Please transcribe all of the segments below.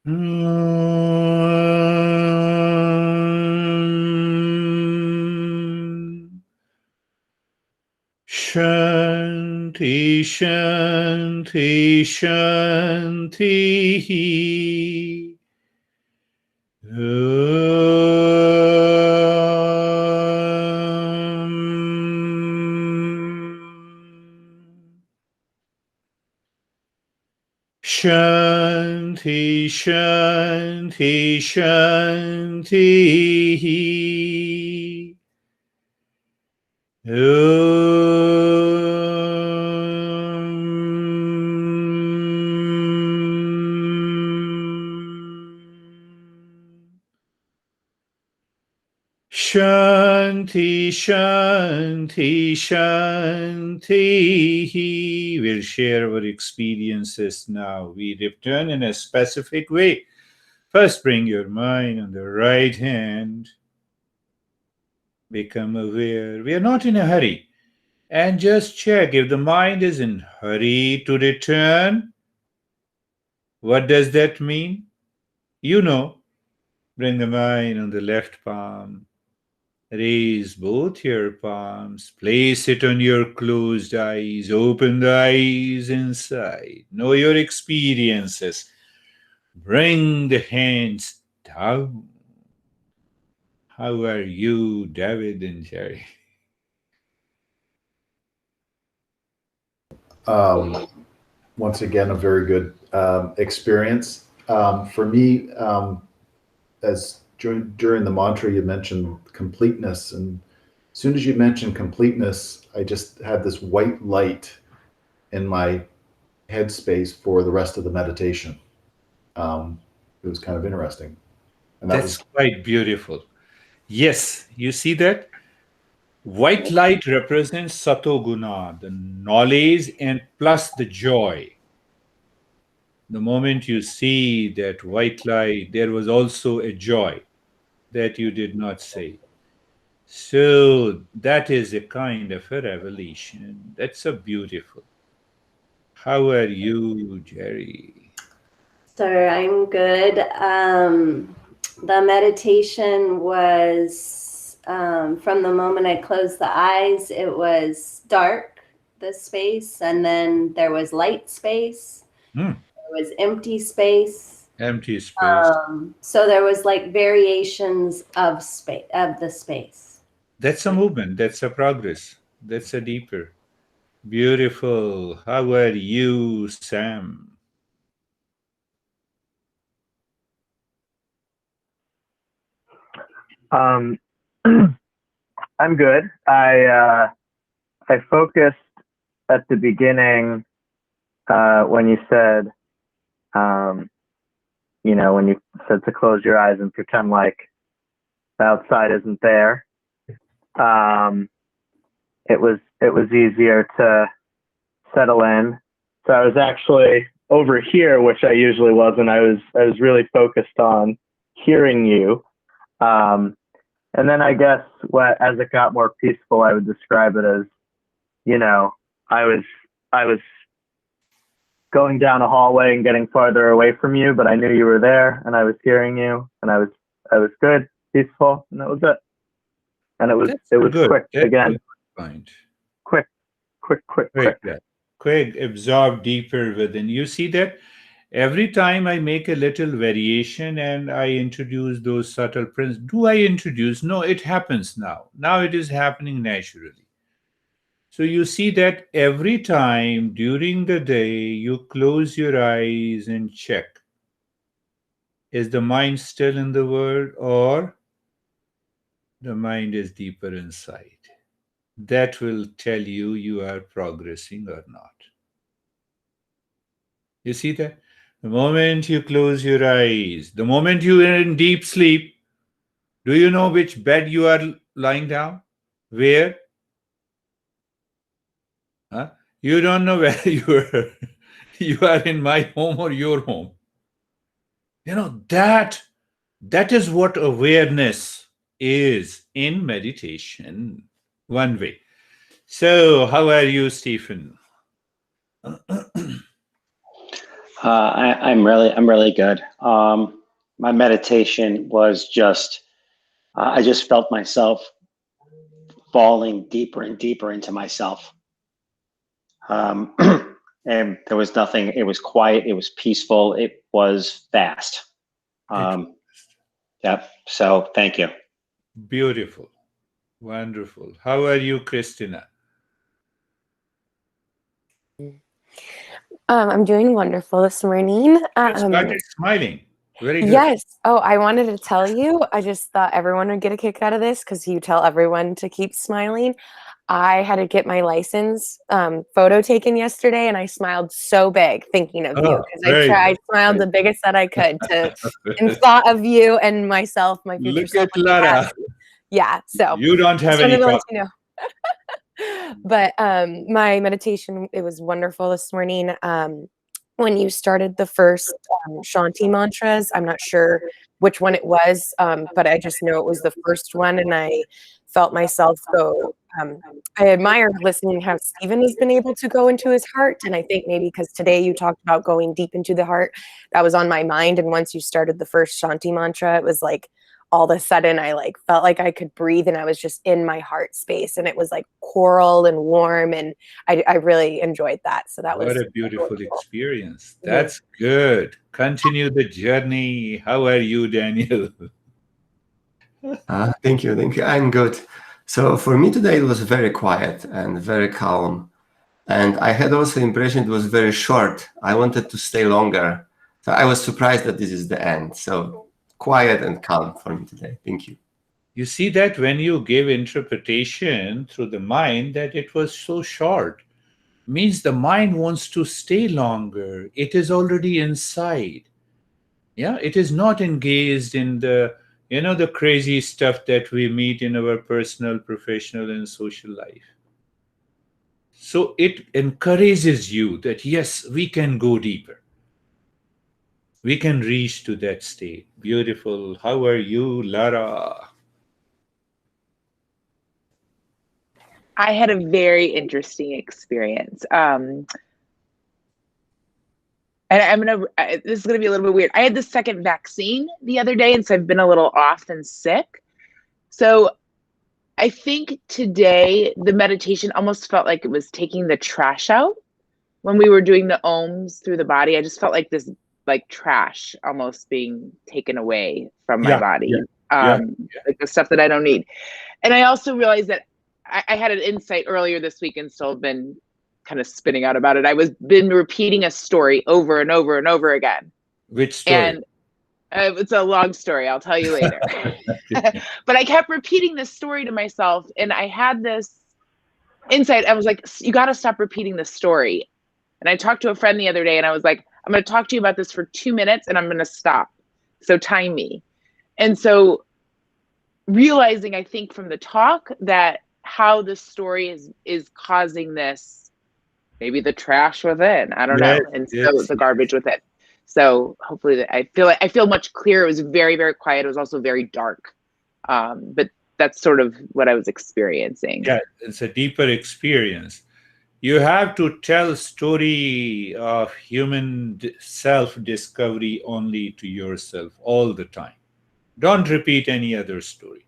Shanti, Shanti, Shanti. Shanti, Shanti, Shanti. Shanti, Shanti, Shanti. We'll share our experiences now. We return in a specific way. First, bring your mind on the right hand. Become aware. We are not in a hurry. And just check if the mind is in hurry to return. What does that mean? You know. Bring the mind on the left palm. Raise both your palms. Place it on your closed eyes. Open the eyes inside. Know your experiences. Bring the hands down. How are you, David and Jerry? Once again, a very good experience. For me, as during the mantra, you mentioned completeness. And as soon as you mentioned completeness, I just had this white light in my headspace for the rest of the meditation. It was kind of interesting. And that's quite beautiful. Yes, you see that? White light represents Sato Guna, the knowledge and plus the joy. The moment you see that white light, there was also a joy that you did not say. So that is a kind of a revelation. That's so beautiful. How are you, Jerry? Sir, I'm good. The meditation was from the moment I closed the eyes, it was dark, the space, and then there was light space. There was empty space. Empty space. So there was like variations of space, of the space. That's a movement. That's a progress. That's a deeper. Beautiful. How are you, Sam? I'm good. I focused at the beginning when you said, when you said to close your eyes and pretend like the outside isn't there. It was easier to settle in. So I was actually over here, which I usually wasn't. I was really focused on hearing you. And then I guess as it got more peaceful, I would describe it as, I was going down a hallway and getting farther away from you, but I knew you were there and I was hearing you and I was good, peaceful, and that was it. And it was good. Quick. That's again. Quick. Quick, absorb deeper within. You see that? Every time I make a little variation and I introduce those subtle principles, do I introduce? No, it happens now. Now it is happening naturally. So you see that every time during the day, you close your eyes and check. Is the mind still in the world or the mind is deeper inside? That will tell you you are progressing or not. You see that? The moment you close your eyes, the moment you are in deep sleep, do you know which bed you are lying down? Where? Huh? You don't know where you are in my home or your home. That is what awareness is in meditation. One way. So, how are you, Stephen? I'm really good. My meditation was just, I just felt myself falling deeper and deeper into myself. And there was nothing, it was quiet, it was peaceful, it was fast. Yep. So thank you. Beautiful. Wonderful. How are you, Christina? I'm doing wonderful this morning. You started smiling. Very good. Yes. Oh, I wanted to tell you, I just thought everyone would get a kick out of this because you tell everyone to keep smiling. I had to get my license photo taken yesterday, and I smiled so big thinking of you because I smiled the biggest that I could in thought of you and myself, my future Look self. at Lara. Yeah. So you don't have any problem. You know. But my meditation, it was wonderful this morning. When you started the first Shanti mantras, I'm not sure which one it was, but I just know it was the first one, and I felt myself go. I admire listening how Stephen has been able to go into his heart, and I think maybe because today you talked about going deep into the heart, that was on my mind. And once you started the first Shanti mantra, it was like all of a sudden I like felt like I could breathe, and I was just in my heart space, and it was like choral and warm, and I really enjoyed that. So that was what a beautiful experience. That's good. Continue the journey. How are you, Daniel? Thank you. I'm good. So for me today, it was very quiet and very calm. And I had also the impression it was very short. I wanted to stay longer. So I was surprised that this is the end. So quiet and calm for me today. Thank you. You see that when you give interpretation through the mind that it was so short, means the mind wants to stay longer. It is already inside. Yeah, it is not engaged in the crazy stuff that we meet in our personal, professional, and social life. So it encourages you that yes, we can go deeper. We can reach to that state. Beautiful. How are you, Lara? I had a very interesting experience. And this is gonna be a little bit weird. I had the second vaccine the other day, and so I've been a little off and sick. So I think today the meditation almost felt like it was taking the trash out. When we were doing the ohms through the body, I just felt like this like trash almost being taken away from my body. Like the stuff that I don't need. And I also realized that I had an insight earlier this week and still been kind of spinning out about it. I was been repeating a story over and over and over again. Which story? And it's a long story. I'll tell you later. But I kept repeating this story to myself, and I had this insight. I was like, you got to stop repeating this story. And I talked to a friend the other day, and I was like, I'm going to talk to you about this for 2 minutes, and I'm going to stop. So time me. And so realizing, I think from the talk, that how this story is causing this, maybe the trash within, I don't know, and so the garbage within. So hopefully I feel much clearer. It was very, very quiet. It was also very dark. But that's sort of what I was experiencing. Yeah, it's a deeper experience. You have to tell story of human self-discovery only to yourself all the time. Don't repeat any other story.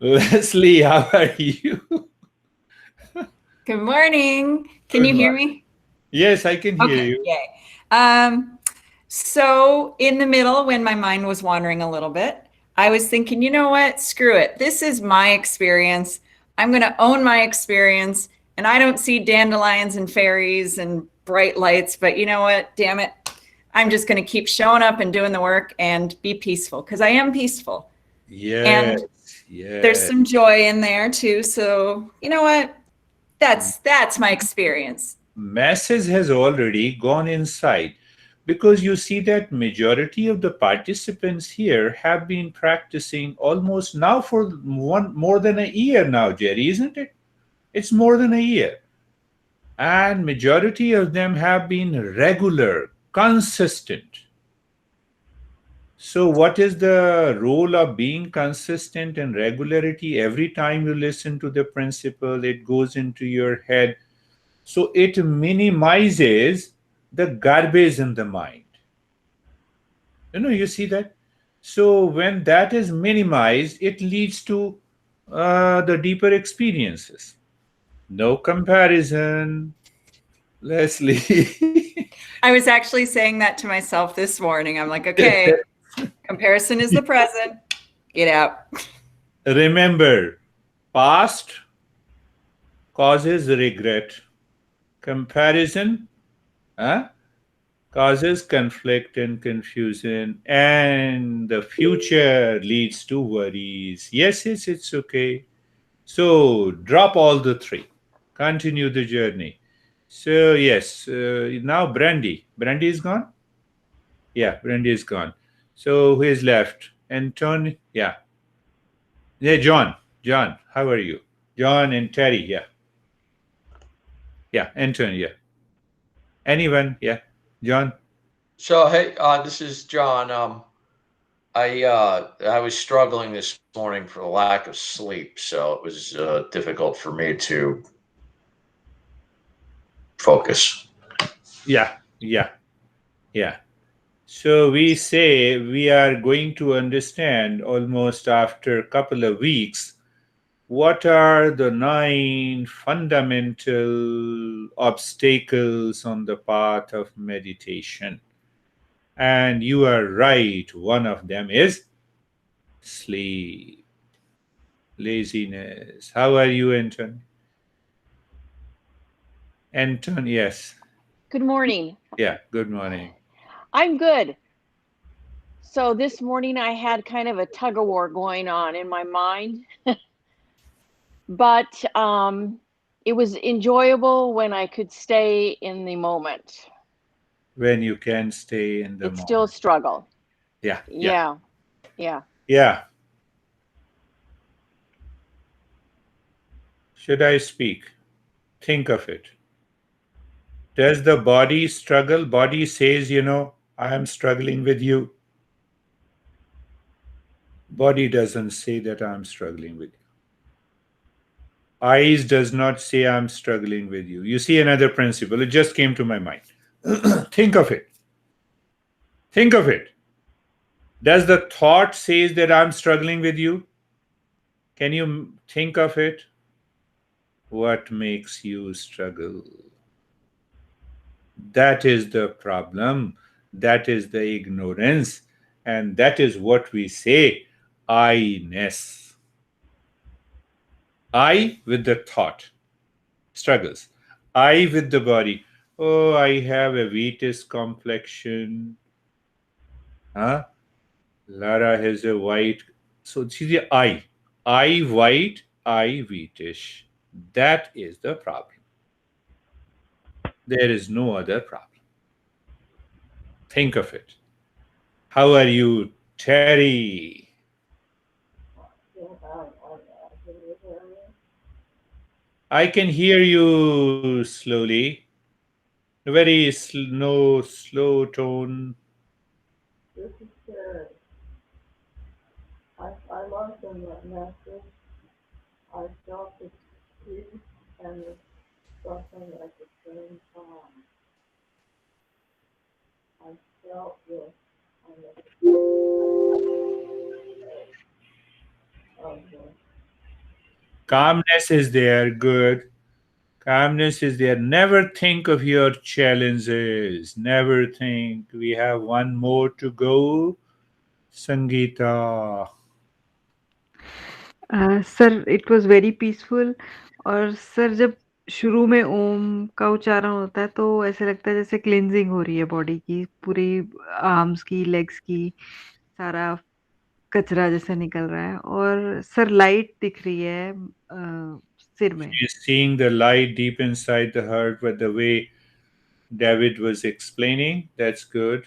Leslie, how are you? Good morning. Can you hear me? Yes, I can hear you. Yay. So in the middle, when my mind was wandering a little bit, I was thinking, you know what? Screw it. This is my experience. I'm going to own my experience. And I don't see dandelions and fairies and bright lights, but you know what? Damn it. I'm just going to keep showing up and doing the work and be peaceful, because I am peaceful. Yes. And there's some joy in there too. So you know what? That's my experience. Message has already gone inside, because you see that majority of the participants here have been practicing almost now for more than a year now, Jerry, isn't it? It's more than a year. And majority of them have been regular, consistent. So what is the role of being consistent and regularity? Every time you listen to the principle, it goes into your head. So it minimizes the garbage in the mind. You see that? So when that is minimized, it leads to the deeper experiences. No comparison, Leslie. I was actually saying that to myself this morning. I'm like, okay, comparison is the present. Get out. Remember, past causes regret. Comparison causes conflict and confusion, and the future leads to worries. Yes, it's okay. So drop all the three. Continue the journey. So yes, now Brandy. Brandy is gone? Yeah, Brandy is gone. So who is left? Anton? Yeah. Yeah, John. John, how are you? John and Terry, yeah. Yeah, Anton, yeah. Anyone? Yeah. John? So hey, this is John. I was struggling this morning for the lack of sleep, so it was difficult for me to focus. Yeah. So we say we are going to understand almost after a couple of weeks what are the 9 fundamental obstacles on the path of meditation. And you are right, one of them is sleep, laziness. How are you, Anton? Anton, yes. Good morning. Yeah, good morning. I'm good. So this morning I had kind of a tug of war going on in my mind, but it was enjoyable when I could stay in the moment. When you can stay in the It's moment. still a struggle. Yeah. Should I speak? Think of it. Does the body struggle? Body says, I am struggling with you. Body doesn't say that I'm struggling with you. Eyes does not say I'm struggling with you. You see another principle. It just came to my mind. Think of it. Think of it. Does the thought says that I'm struggling with you? Can you think of it? What makes you struggle? That is the problem. That is the ignorance. And that is what we say, I-ness. I with the thought struggles. I with the body. Oh, I have a Vetus complexion. Lara has a white. So see the I. I white, I Vetus. That is the problem. There is no other problem. Think of it. How are you, Terry? I can hear you slowly. Very slow tone. This is Terry. I loved the message. I felt the peace and the suffering at the same time. I felt this on the Calmness is there, good. Calmness is there. Never think of your challenges. Never think. We have one more to go. Sangeeta. Sir it was very peaceful और sir जब शुरू में ओम का उच्चारण होता है तो ऐसे लगता है जैसे क्लींजिंग हो रही है बॉडी की पूरी आर्म्स की लेग्स की सारा कचरा जैसे निकल रहा है और सर लाइट दिख रही है सिर में She is seeing the light deep inside the heart, but the way David was explaining, that's good.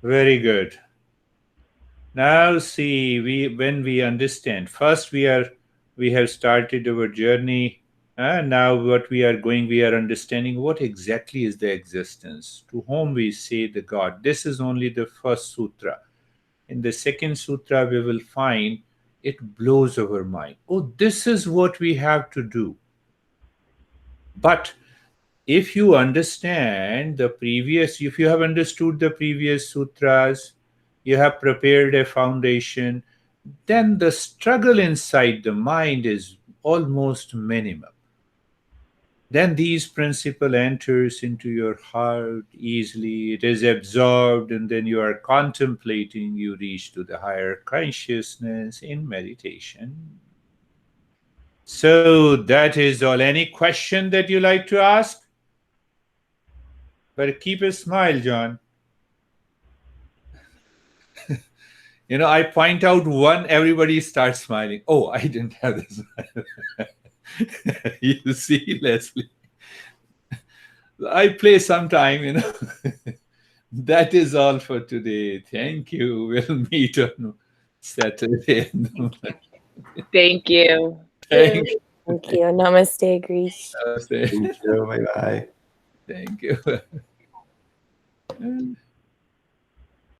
Very good. Now see, when we understand, first we have started our journey. Now what we are understanding what exactly is the existence, to whom we say the God. This is only the first sutra. In the second sutra, we will find it blows our mind. Oh, this is what we have to do. But if you understand the previous, if you have understood the previous sutras, you have prepared a foundation, then the struggle inside the mind is almost minimum. Then these principle enters into your heart easily, it is absorbed, and then you are contemplating, you reach to the higher consciousness in meditation. So that is all. Any question that you like to ask? But keep a smile, John. You know, I point out one, everybody starts smiling. Oh, I didn't have this. You see, Leslie, I play sometime, you know. That is all for today. Thank you. We'll meet on Saturday. Thank you. Thank you. Thank you. Namaste, Girish. Namaste. Thank you. Bye bye. Thank you.